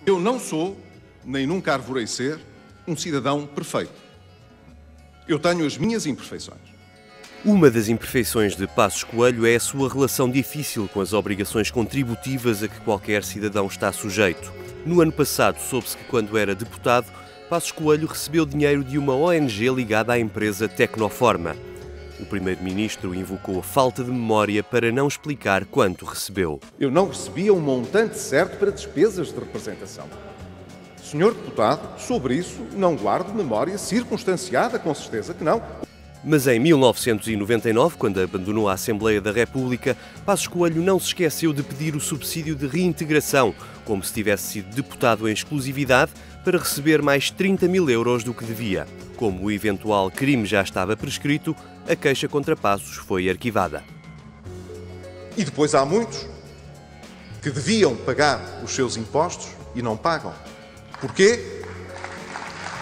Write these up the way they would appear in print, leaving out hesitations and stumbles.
Eu não sou, nem nunca arvorei ser, um cidadão perfeito. Eu tenho as minhas imperfeições. Uma das imperfeições de Passos Coelho é a sua relação difícil com as obrigações contributivas a que qualquer cidadão está sujeito. No ano passado, soube-se que quando era deputado, Passos Coelho recebeu dinheiro de uma ONG ligada à empresa Tecnoforma. O primeiro-ministro invocou a falta de memória para não explicar quanto recebeu. Eu não recebia um montante certo para despesas de representação. Senhor deputado, sobre isso não guardo memória circunstanciada, com certeza que não. Mas em 1999, quando abandonou a Assembleia da República, Passos Coelho não se esqueceu de pedir o subsídio de reintegração, como se tivesse sido deputado em exclusividade, para receber mais 30 mil euros do que devia. Como o eventual crime já estava prescrito, a queixa contra Passos foi arquivada. E depois há muitos que deviam pagar os seus impostos e não pagam. Porquê?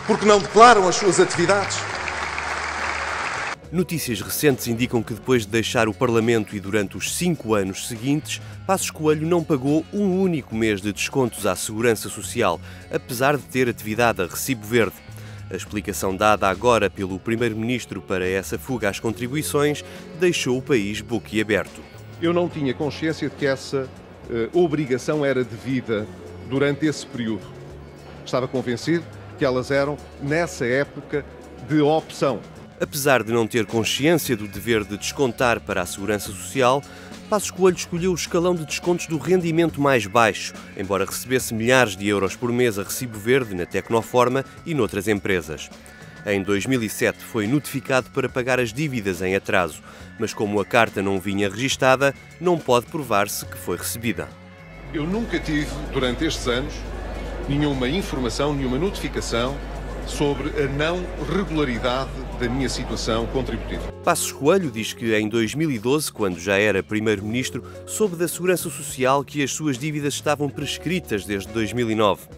Porque não declaram as suas atividades. Notícias recentes indicam que depois de deixar o Parlamento e durante os 5 anos seguintes, Passos Coelho não pagou um único mês de descontos à Segurança Social, apesar de ter atividade a recibo verde. A explicação dada agora pelo Primeiro-Ministro para essa fuga às contribuições deixou o país boquiaberto. Eu não tinha consciência de que essa obrigação era devida durante esse período. Estava convencido que elas eram, nessa época, de opção. Apesar de não ter consciência do dever de descontar para a Segurança Social, Passos Coelho escolheu o escalão de descontos do rendimento mais baixo, embora recebesse milhares de euros por mês a recibo verde na Tecnoforma e noutras empresas. Em 2007 foi notificado para pagar as dívidas em atraso, mas como a carta não vinha registada, não pode provar-se que foi recebida. Eu nunca tive, durante estes anos, nenhuma informação, nenhuma notificação sobre a não regularidade da minha situação contributiva. Passos Coelho diz que em 2012, quando já era Primeiro-Ministro, soube da Segurança Social que as suas dívidas estavam prescritas desde 2009,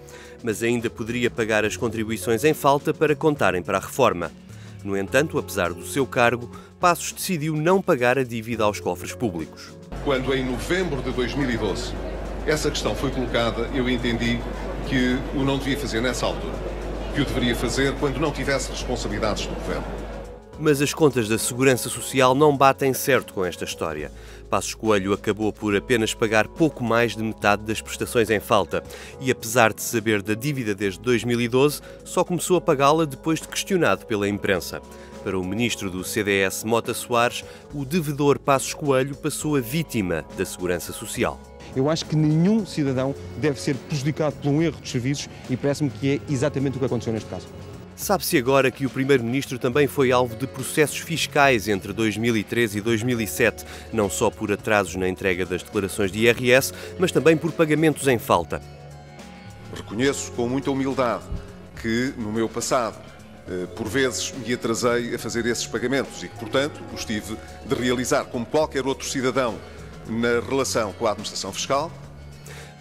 mas ainda poderia pagar as contribuições em falta para contarem para a reforma. No entanto, apesar do seu cargo, Passos decidiu não pagar a dívida aos cofres públicos. Quando em novembro de 2012 essa questão foi colocada, eu entendi que o não devia fazer nessa altura, que o deveria fazer quando não tivesse responsabilidades do governo. Mas as contas da Segurança Social não batem certo com esta história. Passos Coelho acabou por apenas pagar pouco mais de metade das prestações em falta e, apesar de saber da dívida desde 2012, só começou a pagá-la depois de questionado pela imprensa. Para o ministro do CDS, Mota Soares, o devedor Passos Coelho passou a vítima da Segurança Social. Eu acho que nenhum cidadão deve ser prejudicado por um erro dos serviços e parece-me que é exatamente o que aconteceu neste caso. Sabe-se agora que o Primeiro-Ministro também foi alvo de processos fiscais entre 2013 e 2007, não só por atrasos na entrega das declarações de IRS, mas também por pagamentos em falta. Reconheço com muita humildade que, no meu passado, por vezes me atrasei a fazer esses pagamentos e que, portanto, os tive de realizar como qualquer outro cidadão na relação com a administração fiscal.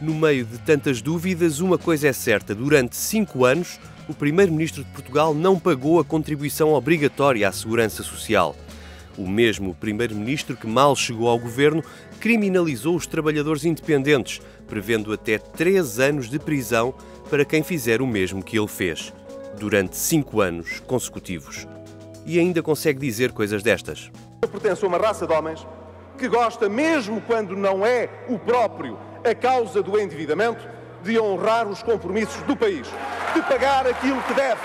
No meio de tantas dúvidas, uma coisa é certa: durante 5 anos, o Primeiro-Ministro de Portugal não pagou a contribuição obrigatória à Segurança Social. O mesmo Primeiro-Ministro que mal chegou ao governo criminalizou os trabalhadores independentes, prevendo até 3 anos de prisão para quem fizer o mesmo que ele fez, durante 5 anos consecutivos. E ainda consegue dizer coisas destas. Eu pertenço a uma raça de homens que gosta, mesmo quando não é o próprio a causa do endividamento, de honrar os compromissos do país, de pagar aquilo que deve,